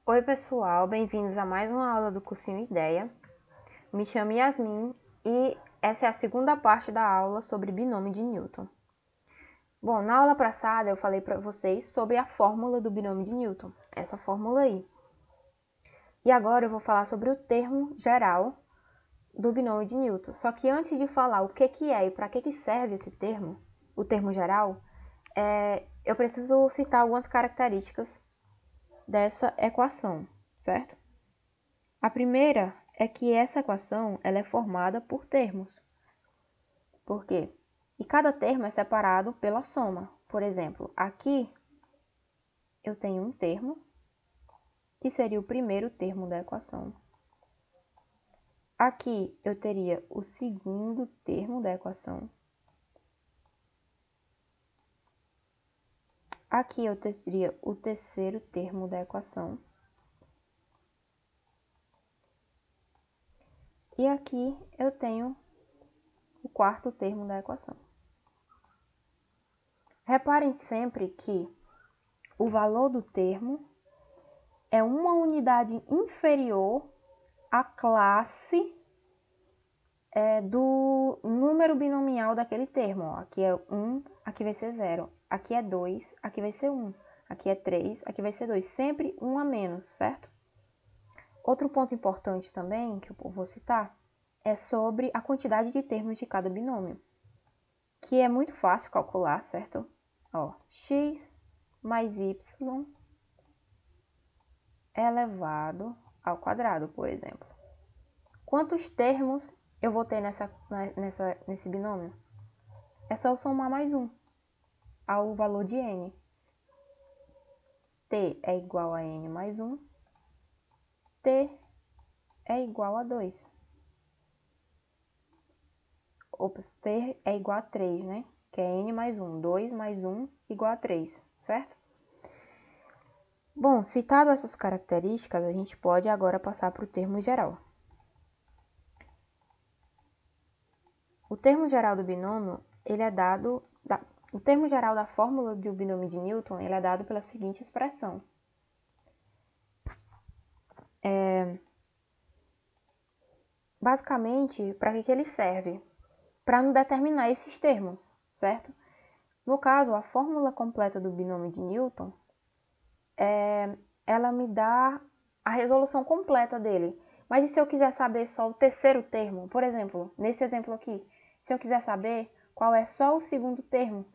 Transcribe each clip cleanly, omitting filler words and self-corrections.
Oi pessoal, bem-vindos a mais uma aula do cursinho Ideia. Me chamo Yasmin e essa é a segunda parte da aula sobre binômio de Newton. Bom, na aula passada eu falei para vocês sobre a fórmula do binômio de Newton, essa fórmula aí. E agora eu vou falar sobre o termo geral do binômio de Newton. Só que antes de falar o que é e para que serve esse termo, o termo geral, eu preciso citar algumas características dessa equação, certo? A primeira é que essa equação ela é formada por termos. Por quê? E cada termo é separado pela soma. Por exemplo, aqui eu tenho um termo, que seria o primeiro termo da equação. Aqui eu teria o segundo termo da equação. Aqui eu teria o terceiro termo da equação. E aqui eu tenho o quarto termo da equação. Reparem sempre que o valor do termo é uma unidade inferior à classe do número binomial daquele termo. Ó. Aqui é 1, aqui vai ser 0. Aqui é 2, aqui vai ser 1. Aqui é 3, aqui vai ser 2. Sempre 1 a menos, certo? Outro ponto importante também, que eu vou citar, é sobre a quantidade de termos de cada binômio, que é muito fácil calcular, certo? Ó, x mais y elevado ao quadrado, por exemplo. Quantos termos eu vou ter nesse binômio? É só eu somar mais um ao valor de n. T é igual a n mais 1. T é igual a 2. Ops, T é igual a 3, né? Que é n mais 1. 2 mais 1 igual a 3, certo? Bom, citado essas características, a gente pode agora passar para o termo geral. O termo geral do binômio, ele é dado... O termo geral da fórmula do binômio de Newton, ele é dado pela seguinte expressão. Basicamente, para que ele serve? Para não determinar esses termos, certo? No caso, a fórmula completa do binômio de Newton, ela me dá a resolução completa dele. Mas e se eu quiser saber só o terceiro termo? Por exemplo, nesse exemplo aqui, se eu quiser saber qual é só o segundo termo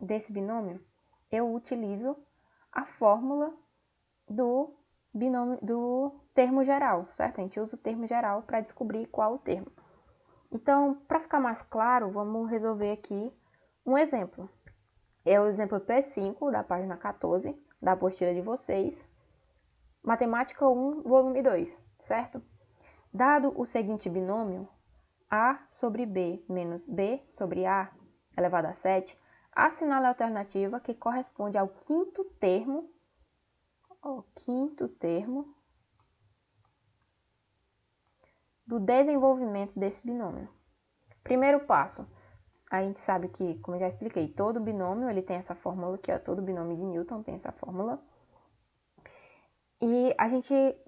desse binômio, eu utilizo a fórmula do termo geral, certo? A gente usa o termo geral para descobrir qual o termo. Então, para ficar mais claro, vamos resolver aqui um exemplo. É o exemplo P5 da página 14 da apostila de vocês. Matemática 1, volume 2, certo? Dado o seguinte binômio, A sobre B menos B sobre A elevado a 7, assinale a alternativa que corresponde ao quinto termo do desenvolvimento desse binômio. Primeiro passo, a gente sabe que, como eu já expliquei, todo binômio ele tem essa fórmula aqui, ó, todo binômio de Newton tem essa fórmula. E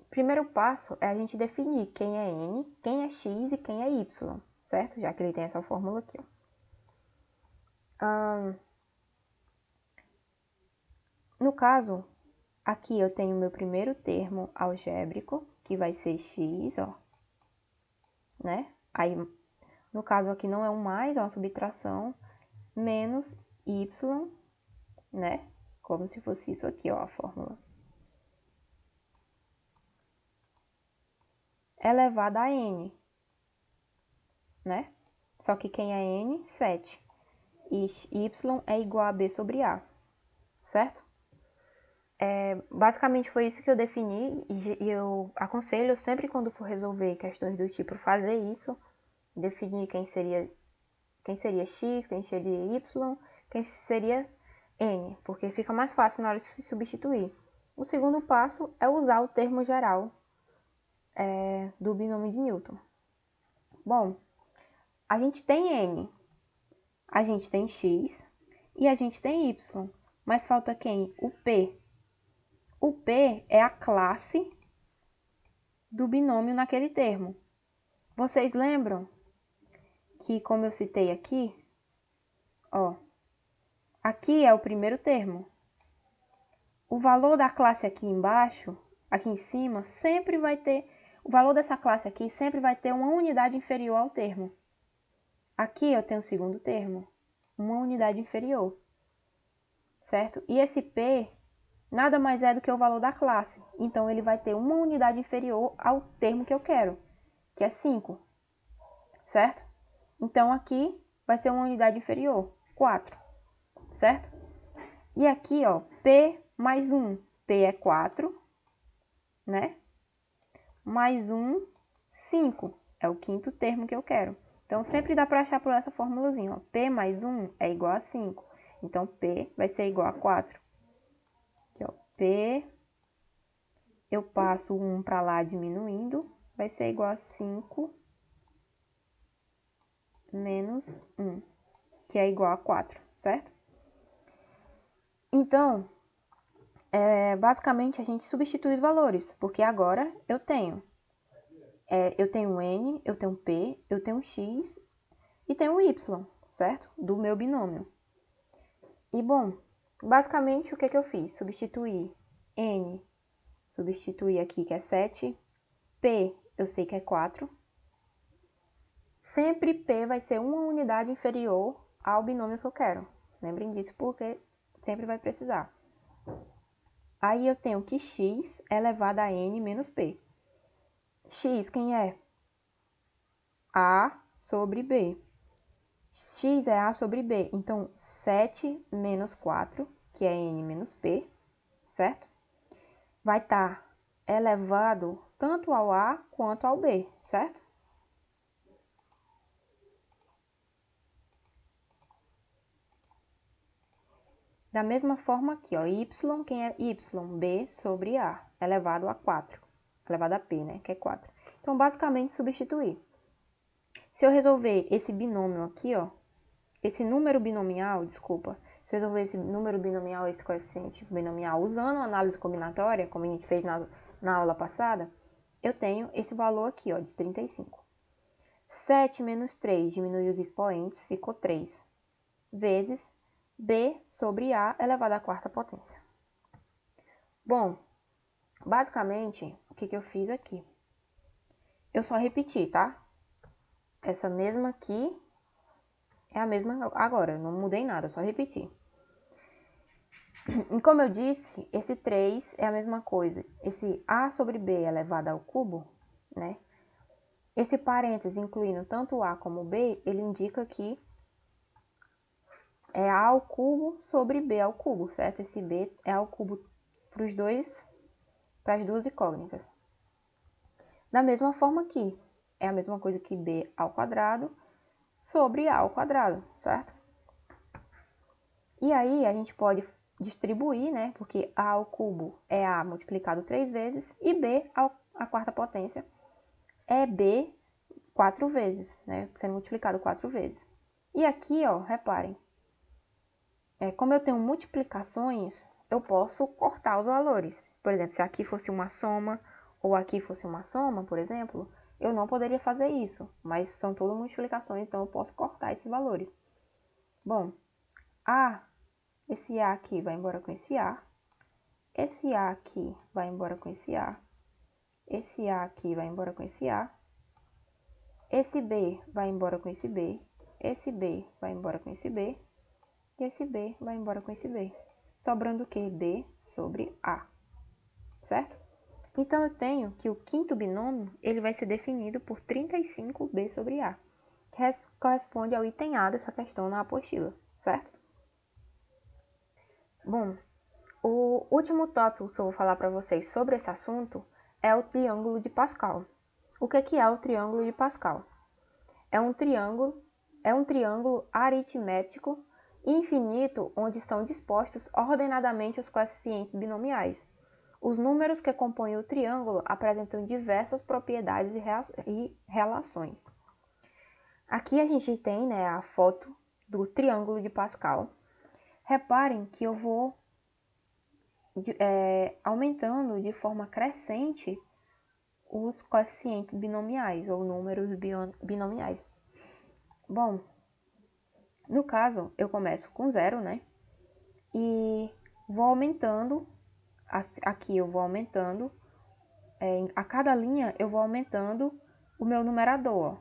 primeiro passo é a gente definir quem é n, quem é x e quem é y, certo? Já que ele tem essa fórmula aqui, ó. No caso, aqui eu tenho meu primeiro termo algébrico, que vai ser x, ó, né? Aí, no caso aqui não é um mais, é uma subtração, menos y, né? Como se fosse isso aqui, ó, a fórmula. Elevado a n, né? Só que quem é n? 7. E y é igual a b sobre a, certo? Basicamente foi isso que eu defini e eu aconselho sempre quando for resolver questões do tipo fazer isso, definir quem seria x, quem seria y, quem seria n, porque fica mais fácil na hora de se substituir. O segundo passo é usar o termo geral do binômio de Newton. Bom, a gente tem n, a gente tem x e a gente tem y, mas falta quem? O p. O P é a classe do binômio naquele termo. Vocês lembram que, como eu citei aqui, ó, aqui é o primeiro termo. O valor da classe aqui embaixo, aqui em cima, sempre vai ter... O valor dessa classe aqui sempre vai ter uma unidade inferior ao termo. Aqui eu tenho o segundo termo, uma unidade inferior, certo? E esse P nada mais é do que o valor da classe. Então, ele vai ter uma unidade inferior ao termo que eu quero, que é 5, certo? Então, aqui vai ser uma unidade inferior, 4, certo? E aqui, ó, P mais 1. P é 4, né? Mais 1, 5. É o quinto termo que eu quero. Então, sempre dá para achar por essa formulazinha, ó. P mais 1 é igual a 5. Então, P vai ser igual a 4. Aqui, ó, P, eu passo o 1 para lá diminuindo, vai ser igual a 5 menos 1, que é igual a 4, certo? Então, basicamente a gente substitui os valores, porque agora eu tenho N, eu tenho P, eu tenho X e tenho Y, certo? Do meu binômio. E, bom, basicamente o que eu fiz? Substituir N, substituir aqui que é 7, P eu sei que é 4. Sempre P vai ser uma unidade inferior ao binômio que eu quero. Lembrem disso porque sempre vai precisar. Aí eu tenho que X é elevado a N menos P. X quem é? A sobre B. X é A sobre B. Então, 7 menos 4, que é N menos P, certo? Vai estar elevado tanto ao A quanto ao B, certo? Da mesma forma aqui, ó, Y, quem é Y? B sobre A, elevado a 4. Elevado a P, né, que é 4. Então, basicamente, substituir. Se eu resolver esse binômio aqui, ó, esse número binomial, desculpa, se eu resolver esse número binomial, esse coeficiente binomial, usando a análise combinatória, como a gente fez na aula passada, eu tenho esse valor aqui, ó, de 35. 7 menos 3, diminui os expoentes, ficou 3, vezes B sobre A elevado à quarta potência. Bom, basicamente, o que eu fiz aqui? Eu só repeti, tá? Essa mesma aqui é a mesma agora, eu não mudei nada, só repeti. E como eu disse, esse 3 é a mesma coisa. Esse A sobre B elevado ao cubo, né? Esse parênteses incluindo tanto A como B, ele indica que é A ao cubo sobre B ao cubo, certo? Esse B é ao cubo para as duas incógnitas. Da mesma forma aqui, é a mesma coisa que B ao quadrado sobre A ao quadrado, certo? E aí a gente pode distribuir, né? Porque A ao cubo é A multiplicado 3 vezes e B à quarta potência é B 4 vezes, né? Sendo multiplicado 4 vezes. E aqui, ó, reparem, como eu tenho multiplicações, eu posso cortar os valores. Por exemplo, se aqui fosse uma soma ou aqui fosse uma soma, por exemplo, eu não poderia fazer isso, mas são todas multiplicações, então eu posso cortar esses valores. Bom, esse A aqui vai embora com esse A aqui vai embora com esse A aqui vai embora com esse A, esse B vai embora com esse B vai embora com esse B, e esse B vai embora com esse B, sobrando o que? B sobre A, certo? Então, eu tenho que o quinto binômio ele vai ser definido por 35B sobre A, que corresponde ao item A dessa questão na apostila, certo? Bom, o último tópico que eu vou falar para vocês sobre esse assunto é o triângulo de Pascal. O que é o triângulo de Pascal? É um triângulo aritmético infinito onde são dispostos ordenadamente os coeficientes binomiais. Os números que compõem o triângulo apresentam diversas propriedades e relações. Aqui a gente tem, né, a foto do triângulo de Pascal. Reparem que eu vou aumentando de forma crescente os coeficientes binomiais ou números binomiais. Bom, no caso, eu começo com 0, né? E vou aumentando, aqui eu vou aumentando, a cada linha eu vou aumentando o meu numerador, ó.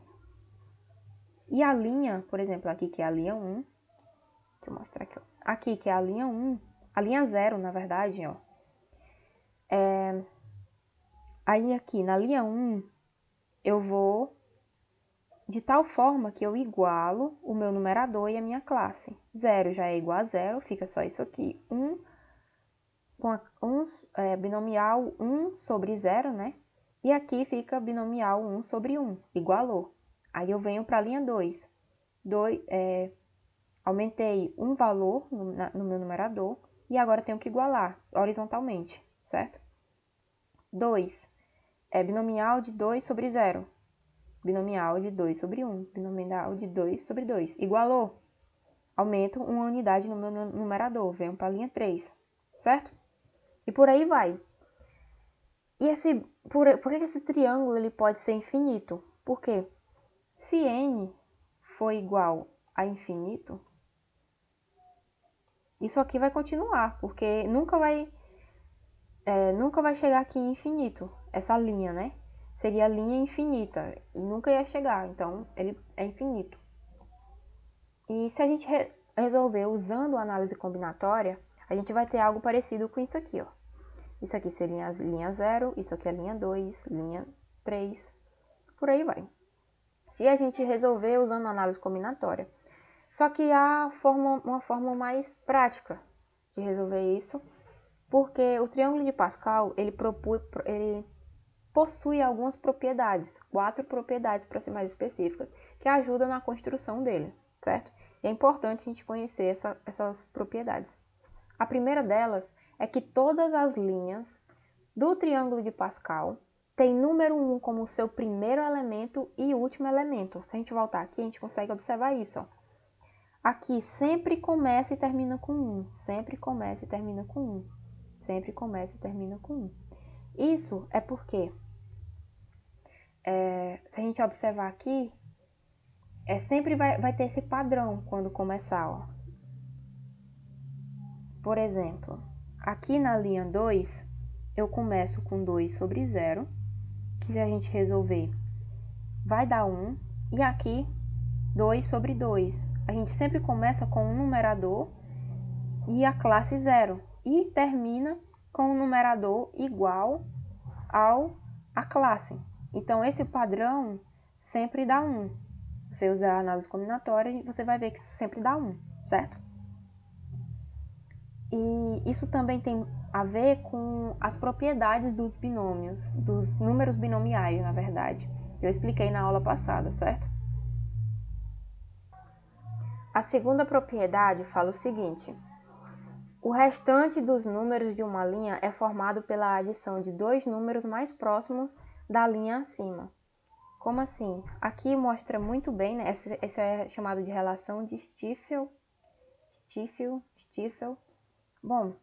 E a linha, por exemplo, aqui que é a linha 1, deixa eu mostrar aqui, ó. Aqui que é a linha 1, a linha 0, na verdade, ó. Aí aqui na linha 1, eu vou de tal forma que eu igualo o meu numerador e a minha classe. 0 já é igual a 0, fica só isso aqui. 1 binomial 1 sobre 0, né? E aqui fica binomial 1 sobre 1, igualou. Aí eu venho para a linha 2. Aumentei um valor no meu numerador e agora tenho que igualar horizontalmente, certo? 2 é binomial de 2 sobre 0. Binomial de 2 sobre 1. Binomial de 2 sobre 2. Igualou. Aumento uma unidade no meu numerador. Venho para a linha 3, certo? E por aí vai. E por que esse triângulo ele pode ser infinito? Por quê? Se n for igual a infinito, isso aqui vai continuar, porque nunca vai chegar aqui em infinito, essa linha, né? Seria a linha infinita e nunca ia chegar, então ele é infinito. E se a gente resolver usando a análise combinatória, a gente vai ter algo parecido com isso aqui, ó. Isso aqui seria a linha 0, isso aqui é a linha 2, linha 3, por aí vai. Se a gente resolver usando a análise combinatória. Só que há uma forma mais prática de resolver isso, porque o triângulo de Pascal, ele possui algumas propriedades, 4 propriedades para ser mais específicas, que ajudam na construção dele, certo? E é importante a gente conhecer essas propriedades. A primeira delas é que todas as linhas do triângulo de Pascal têm número 1 como seu primeiro elemento e último elemento. Se a gente voltar aqui, a gente consegue observar isso, ó. Aqui sempre começa e termina com 1, sempre começa e termina com 1, sempre começa e termina com 1. Isso é porque, se a gente observar aqui, sempre vai ter esse padrão quando começar, ó. Por exemplo, aqui na linha 2, eu começo com 2 sobre 0, que se a gente resolver, vai dar 1, e aqui 2 sobre 2. A gente sempre começa com um numerador e a classe 0, e termina com um numerador igual à classe. Então, esse padrão sempre dá 1. Você usar a análise combinatória e você vai ver que sempre dá 1, certo? E isso também tem a ver com as propriedades dos binômios, dos números binomiais, na verdade, que eu expliquei na aula passada, certo? A segunda propriedade fala o seguinte: o restante dos números de uma linha é formado pela adição de 2 números mais próximos da linha acima. Como assim? Aqui mostra muito bem, né? Esse é chamado de relação de Stiefel. Bom,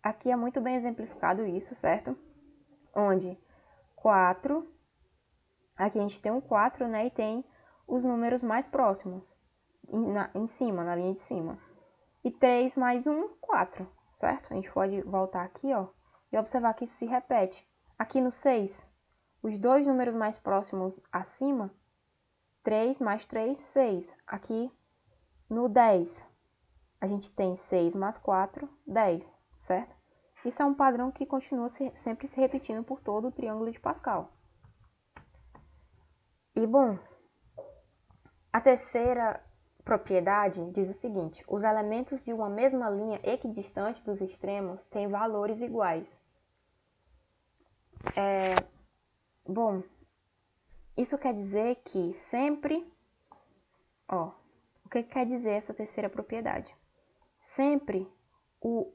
aqui é muito bem exemplificado isso, certo? Onde 4, aqui a gente tem um 4, né? E tem os números mais próximos, em cima, na linha de cima. E 3 mais 1, 4, certo? A gente pode voltar aqui, ó, e observar que isso se repete. Aqui no 6, os dois números mais próximos acima, 3 mais 3, 6. Aqui no 10, a gente tem 6 mais 4, 10, certo? Isso é um padrão que continua sempre se repetindo por todo o triângulo de Pascal. E, bom, a terceira propriedade diz o seguinte: os elementos de uma mesma linha equidistante dos extremos têm valores iguais. Bom, isso quer dizer que sempre, ó, o que quer dizer essa terceira propriedade? Sempre o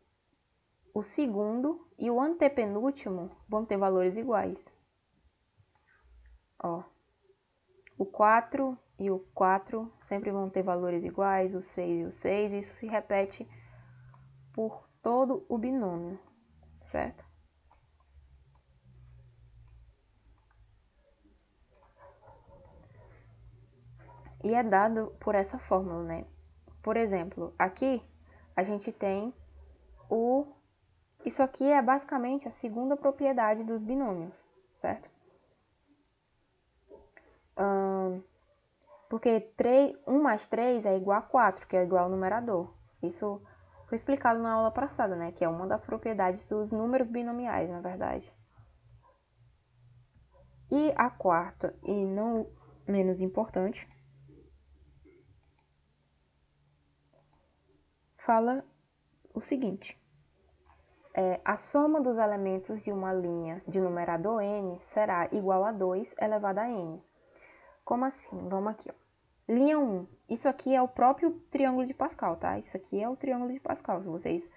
segundo e o antepenúltimo vão ter valores iguais. Ó, o 4 e o 4 sempre vão ter valores iguais, o 6 e o 6, isso se repete por todo o binômio, certo? E é dado por essa fórmula, né? Por exemplo, aqui a gente tem isso aqui é basicamente a segunda propriedade dos binômios, certo? Porque 1 mais 3 é igual a 4, que é igual ao numerador. Isso foi explicado na aula passada, né? Que é uma das propriedades dos números binomiais, na verdade. E a quarta, e não menos importante, fala o seguinte. A soma dos elementos de uma linha de numerador n será igual a 2 elevado a n. Como assim? Vamos aqui, ó. Linha 1. Isso aqui é o próprio triângulo de Pascal, tá? Isso aqui é o triângulo de Pascal. Se vocês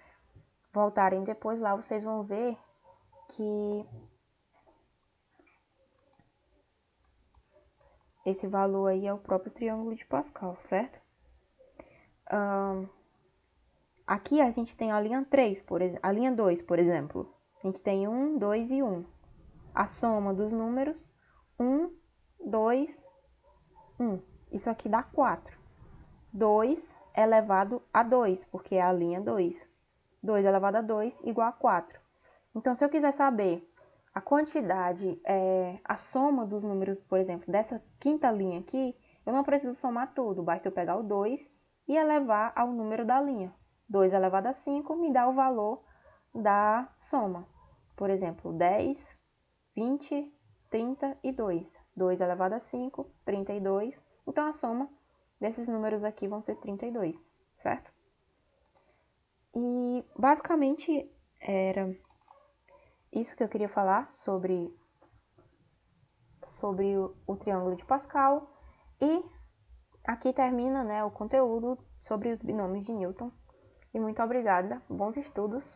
voltarem depois lá, vocês vão ver que esse valor aí é o próprio triângulo de Pascal, certo? Aqui a gente tem a linha 3, a linha 2, por exemplo. A gente tem 1, 2 e 1. A soma dos números 1, 2, 1. Isso aqui dá 4. 2 elevado a 2, porque é a linha 2. 2 elevado a 2 igual a 4. Então, se eu quiser saber a quantidade, a soma dos números, por exemplo, dessa quinta linha aqui, eu não preciso somar tudo, basta eu pegar o 2 e elevar ao número da linha. 2 elevado a 5 me dá o valor da soma. Por exemplo, 10, 20, 32. 2 elevado a 5, 32. Então, a soma desses números aqui vão ser 32, certo? E, basicamente, era isso que eu queria falar sobre o triângulo de Pascal. E aqui termina, né, o conteúdo sobre os binômios de Newton. E muito obrigada, bons estudos!